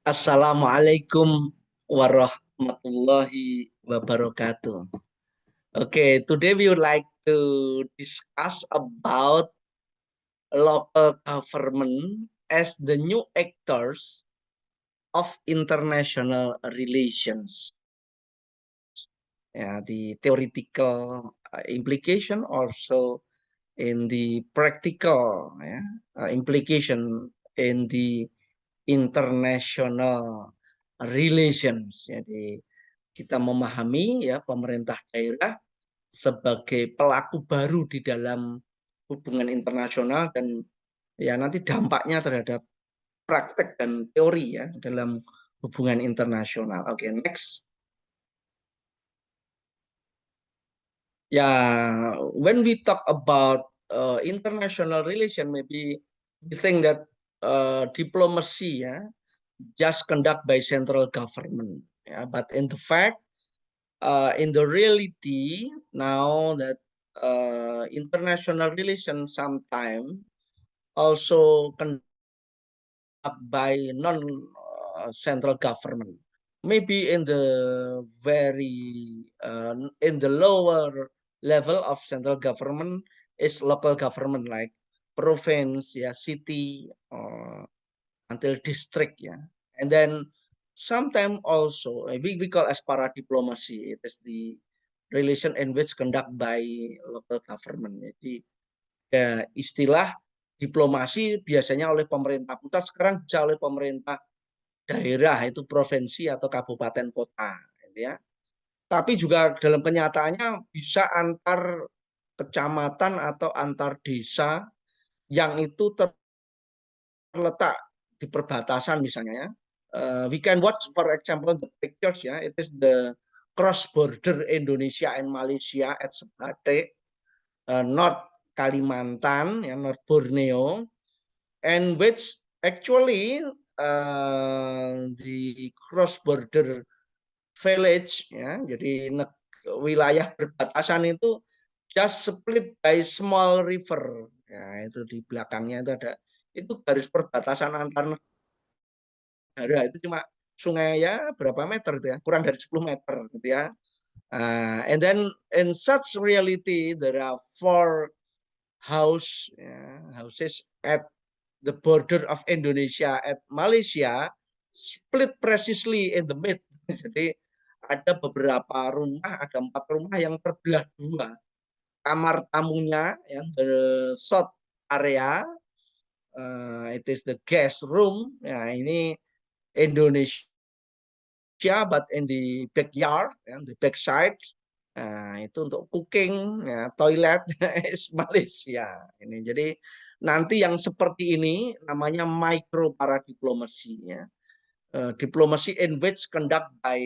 Assalamualaikum warahmatullahi wabarakatuh. Okay, today we would like to discuss about local government as the new actors of international relations. The theoretical implication, also in the practical implication in the international relations. Jadi kita memahami ya pemerintah daerah sebagai pelaku baru di dalam hubungan internasional dan ya nanti dampaknya terhadap praktek dan teori ya dalam hubungan internasional. Oke, next. Ya, when we talk about international relation, maybe we think that diplomacy just conduct by central government. But in the fact, in the reality, now that international relations sometimes also conduct by non-central government. Maybe in the in the lower level of central government is local government like province, city, until district, and then sometimes also we call as para diplomacy. It is the relation in which conduct by local government. Jadi istilah diplomasi biasanya oleh pemerintah pusat, sekarang bisa oleh pemerintah daerah, itu provinsi atau kabupaten kota, gitu ya. Tapi juga dalam kenyataannya bisa antar kecamatan atau antar desa yang itu terletak di perbatasan misalnya. We can watch, for example, the pictures it is the cross border Indonesia and Malaysia at Sebate, North Kalimantan, North Borneo, and which actually the cross border village, jadi wilayah perbatasan itu just split by small river. Itu di belakangnya itu ada, itu garis perbatasan antar negara, itu cuma sungai berapa meter itu kurang dari 10 meter gitu ya. And then in such reality there are four houses at the border of Indonesia at Malaysia, split precisely in the mid. Jadi ada beberapa rumah, ada 4 rumah yang terbelah dua. Kamar tamunya the south area, it is the guest room. Ini Indonesia, but in the backyard, the backside, itu untuk cooking, toilet is Malaysia. Ini jadi nanti yang seperti ini namanya micro para diplomasi, diplomasi in which conduct by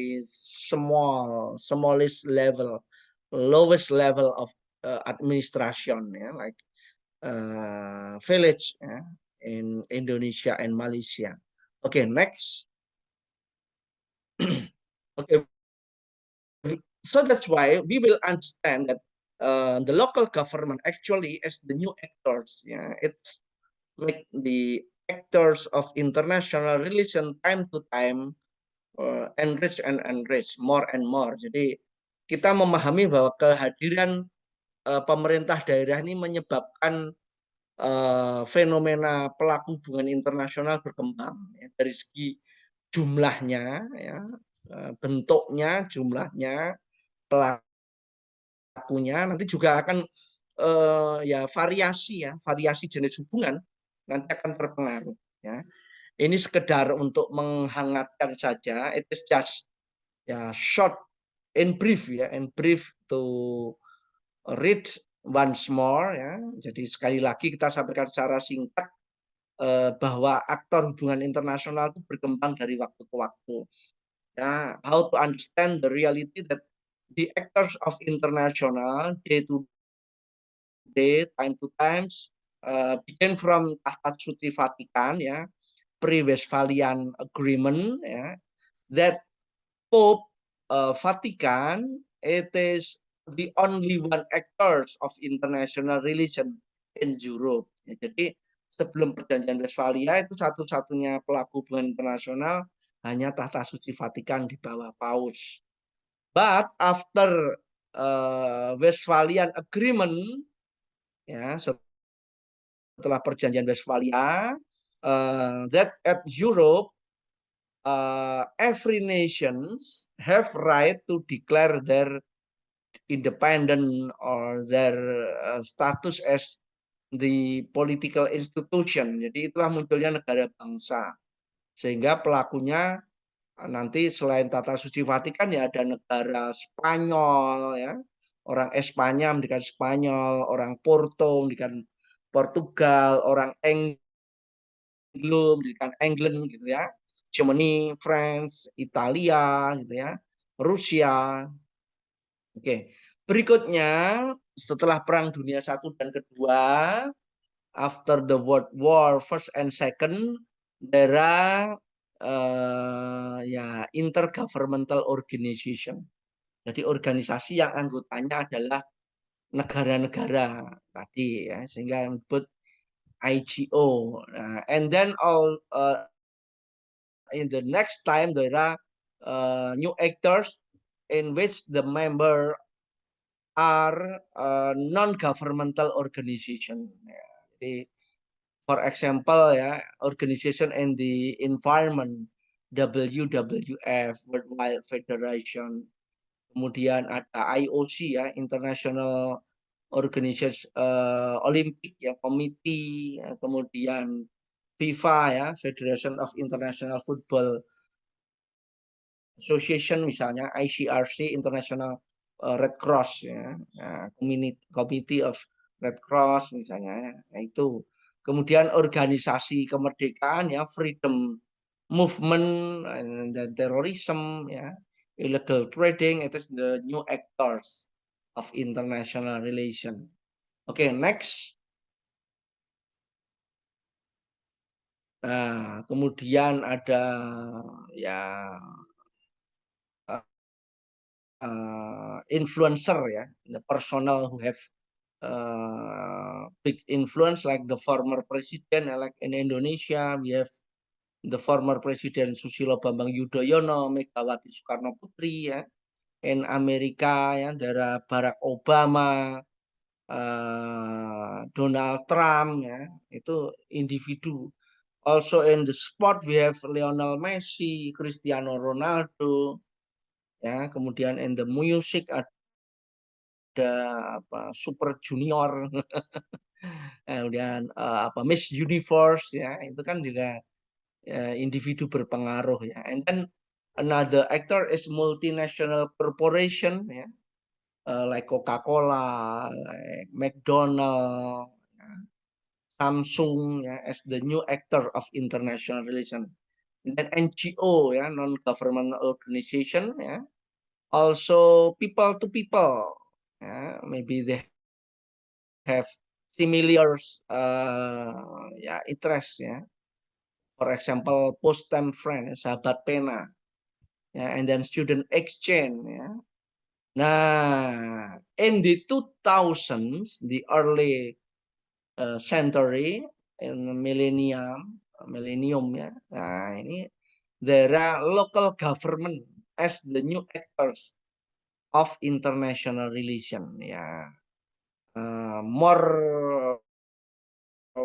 smallest level, lowest level of administration, like village in Indonesia and Malaysia. Okay, next. Okay, so that's why we will understand that the local government actually as the new actors. It's like the actors of international relation time to time enrich and enrich more and more. Jadi kita memahami bahwa kehadiran pemerintah daerah ini menyebabkan fenomena pelaku hubungan internasional berkembang dari segi jumlahnya, bentuknya, jumlahnya, pelakunya, nanti juga akan variasi jenis hubungan nanti akan terpengaruh. Ini sekedar untuk menghangatkan saja. It is just short and brief to read once more. Jadi sekali lagi kita sampaikan secara singkat bahwa aktor hubungan internasional itu berkembang dari waktu ke waktu. How to understand the reality that the actors of international day to day, time to times, begin from Tahta Suci Vatikan, pre-Westphalian Agreement, that Pope Vatican, it is the only one actors of international relation in Europe. Jadi sebelum perjanjian Westphalia itu satu-satunya pelaku hubungan internasional hanya tahta suci Vatikan di bawah Paus. But after Westphalian Agreement, ya setelah perjanjian Westphalia, that at Europe every nations have right to declare their independent or their status as the political institution. Jadi itulah munculnya negara bangsa. Sehingga pelakunya nanti selain tata suci Vatikan ya ada negara Spanyol ya. Orang Espanya mendirikan Spanyol, orang Porto mendirikan Portugal, orang Anglo mendirikan England gitu ya. Germany, France, Italia gitu ya. Rusia. Oke. Berikutnya setelah Perang Dunia I dan Kedua, after the World War First and Second, there are ya intergovernmental organization. Jadi organisasi yang anggotanya adalah negara-negara tadi ya, sehingga disebut IGO. And then all in the next time there are new actors in which the member are non-governmental organization. Ya, jadi for example ya, organization in the environment, WWF, World Wildlife Federation, kemudian ada IOC ya, International Organization Olympic ya, Committee, ya, kemudian FIFA ya, Federation of International Football Association misalnya, ICRC, International Red Cross ya, Committee of Red Cross misalnya, nah itu. Kemudian organisasi kemerdekaan ya, Freedom Movement dan terorisme ya, illegal trading, itu the new actors of international relation. Oke, next. Nah, kemudian ada ya influencer ya, the personal who have big influence like the former president, like in Indonesia we have the former President Susilo Bambang Yudhoyono, Megawati Soekarno Putri ya. In Amerika ya, ada Barack Obama, Donald Trump ya, itu individu. Also in the sport we have Lionel Messi, Cristiano Ronaldo, ya. Kemudian in the music ada Super Junior, kemudian Miss Universe ya, itu kan juga individu berpengaruh ya. And then another actor is multinational corporation ya, like Coca-Cola, like McDonald, Samsung ya, as the new actor of international relation. And then NGO ya, non-governmental organization ya, also people to people ya, maybe they have similar interest ya. For example, post-time friend, sahabat pena, ya, and then student exchange. Ya. Nah, in the 2000s, the early century, in millennium ya. Nah, ini there are local government as the new actors of international relation. Ya, more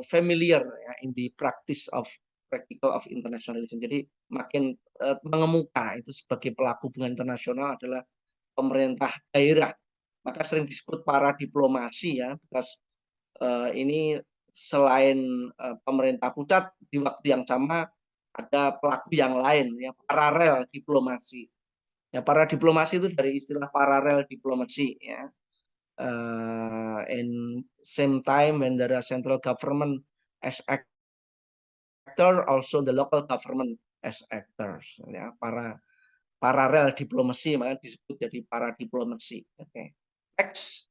familiar ya, in the practical of international relation. Jadi makin mengemuka itu sebagai pelaku hubungan internasional adalah pemerintah daerah. Maka sering disebut para diplomasi ya, because ini selain pemerintah pusat di waktu yang sama ada pelaku yang lain ya, paralel diplomasi. Ya, para diplomasi itu dari istilah paralel diplomasi ya. In same time when there are central government as actor, also the local government as actors ya, para paralel diplomasi maka disebut jadi para diplomasi. Oke. Next.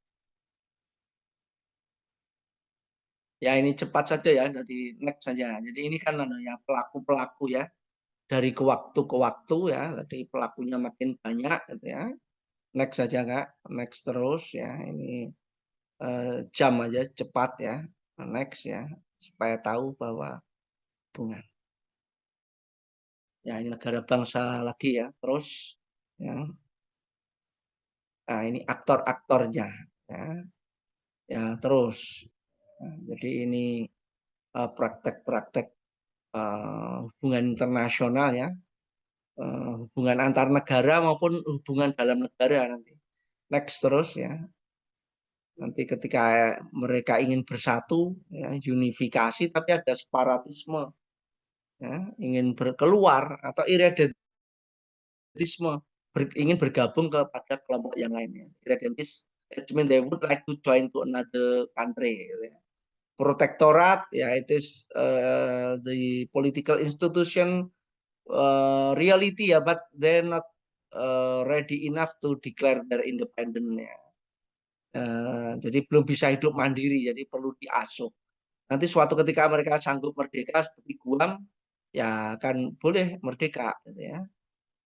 Ya ini cepat saja ya, jadi next saja. Jadi ini kan ya pelaku-pelaku ya dari ke waktu ya, tadi pelakunya makin banyak gitu ya. Next saja Kak, next terus ya. Ini jam aja cepat ya. Next ya, supaya tahu bahwa bunga. Ya ini negara bangsa lagi ya. Terus ya. Nah, ini aktor-aktornya ya. Ya, terus. Nah, jadi ini praktek-praktek hubungan internasional ya, hubungan antar negara maupun hubungan dalam negara nanti. Next terus ya. Nanti ketika mereka ingin bersatu, ya, unifikasi, tapi ada separatisme, ya, ingin berkeluar atau irredentisme, ingin bergabung kepada kelompok yang lainnya. Irredentis, it means they would like to join to another country. Gitu ya. Protectorate, ya, it is the political institution reality ya, but they're not ready enough to declare their independence ya. Jadi belum bisa hidup mandiri, jadi perlu diasuh. Nanti suatu ketika mereka sanggup merdeka seperti Guam, ya akan boleh merdeka, gitu ya.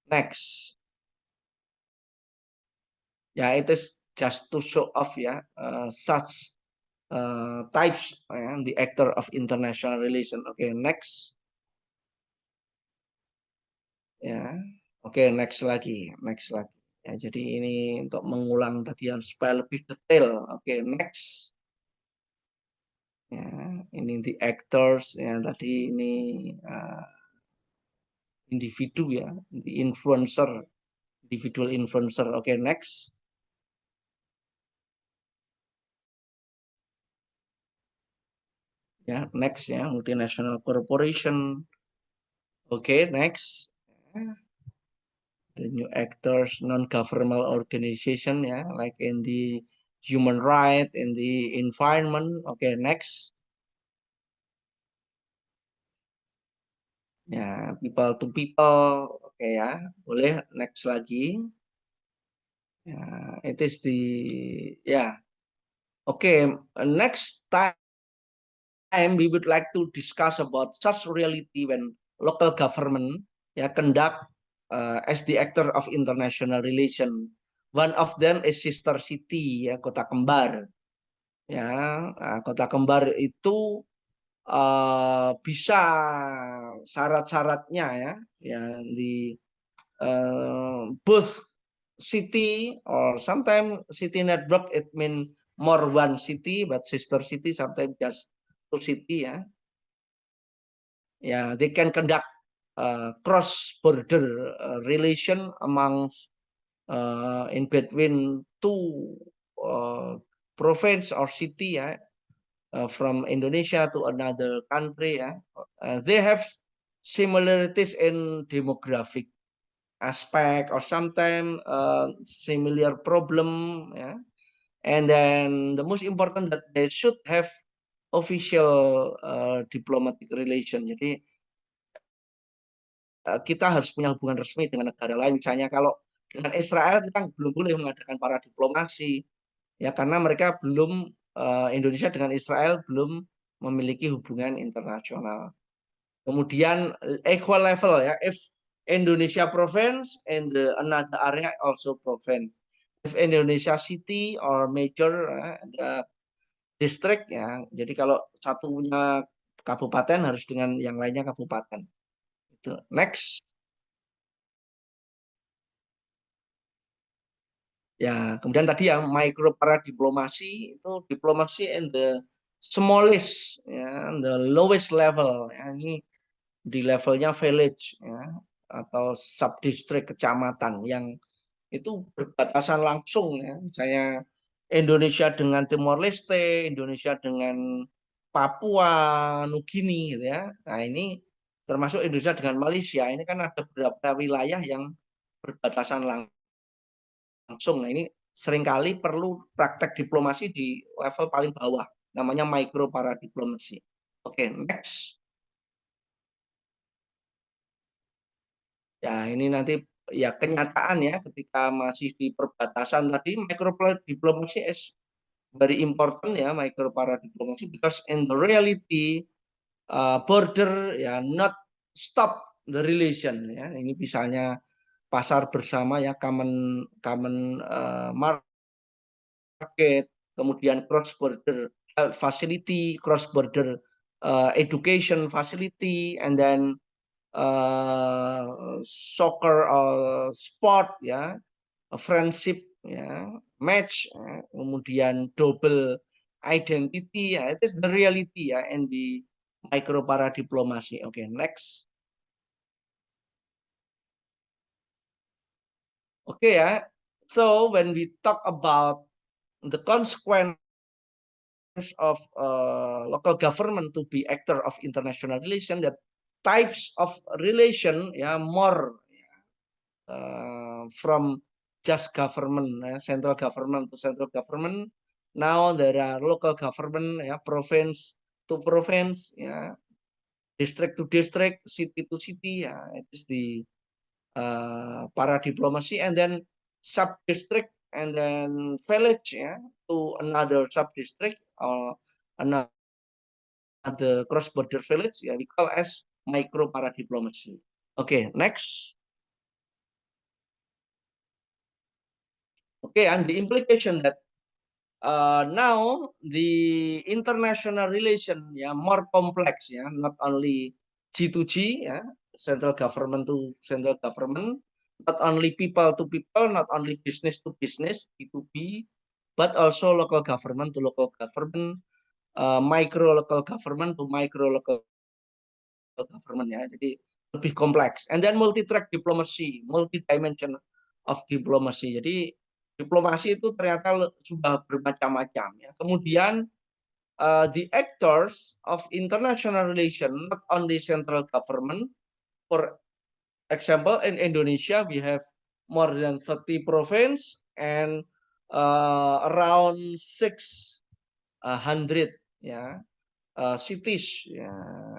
Next, ya it is just to show off ya, such types, the actor of international relation. Oke, next, ya. Oke, next lagi, next lagi. Ya, jadi ini untuk mengulang tadi supaya lebih detail. Oke, next. Ya, ini the actors yang tadi ini individu ya, the influencer, individual influencer. Oke, next. Ya, next ya, multinational corporation. Oke, next. The new actors, non-governmental organization ya, like in the human right, in the environment. Oke, next. Ya, people to people. Oke ya, boleh next lagi. Ya, it is the ya. Oke, next time we would like to discuss about such reality when local government ya conduct as the actor of international relation. One of them is sister city ya, kota kembar. Ya, kota kembar itu bisa syarat-syaratnya ya, ya di both city or sometimes city network it mean more one city but sister city sometimes just two city ya. Ya, they can conduct cross border relation among in between two province or city ya, from Indonesia to another country ya. They have similarities in demographic aspect or sometimes similar problem ya. And then the most important that they should have official diplomatic relation. Jadi kita harus punya hubungan resmi dengan negara lain. Misalnya kalau dengan Israel kita belum boleh mengadakan para diplomasi ya karena mereka belum Indonesia dengan Israel belum memiliki hubungan internasional. Kemudian equal level ya, if Indonesia province and the another area also province. If Indonesia city or major district ya, jadi kalau satunya kabupaten harus dengan yang lainnya kabupaten. Itu. Next. Ya, kemudian tadi yang micro para diplomasi itu diplomasi in the smallest ya, the lowest level ya, ini di levelnya village ya atau subdistrict kecamatan yang itu berbatasan langsung ya. Misalnya Indonesia dengan Timor Leste, Indonesia dengan Papua Nugini gitu ya. Nah, ini termasuk Indonesia dengan Malaysia. Ini kan ada beberapa wilayah yang berbatasan langsung. Nah, ini seringkali perlu praktek diplomasi di level paling bawah, namanya micro para diplomasi. Oke, next. Ya, ini nanti ya kenyataan ya ketika masih di perbatasan tadi micro diplomasi is very important ya, micro para diplomasi because in the reality border ya not stop the relation ya. Ini misalnya pasar bersama ya, common common market, kemudian cross border facility, cross border education facility, and then soccer sport ya, friendship ya, match ya, kemudian double identity ya, it is the reality ya in the micro para diplomasi. Okay, next. Okay ya. So when we talk about the consequence of local government to be actor of international relation, that types of relation ya more from just government, central government to central government. Now there are local government, province to province, district to district, city to city. It is the para diplomacy, and then sub district, and then village, to another sub district or another cross border village. We call as micro para diplomacy. Okay, next. Okay, and the implication that now the international relation more complex, not only G to G, central government to central government, not only people to people, not only business to business, B to B, but also local government to local government, micro local government to micro local government jadi lebih kompleks. And then multi-track diplomacy, multi-dimension of diplomacy. Jadi diplomasi itu ternyata sudah bermacam-macam Kemudian the actors of international relation, not only central government. For example, in Indonesia we have more than 30 province and around 600 cities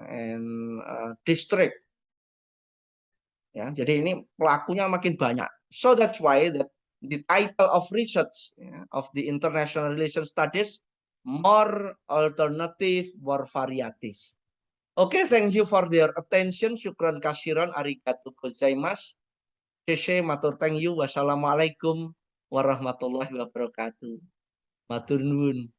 and district. Jadi ini pelakunya makin banyak. So that's why that the title of research of the international relations studies more alternative, more variative. Okay, thank you for your attention. Syukran kasiron, arigatou gozaimasu. Sese matur thank you. Wassalamualaikum warahmatullahi wabarakatuh. Matur nuwun.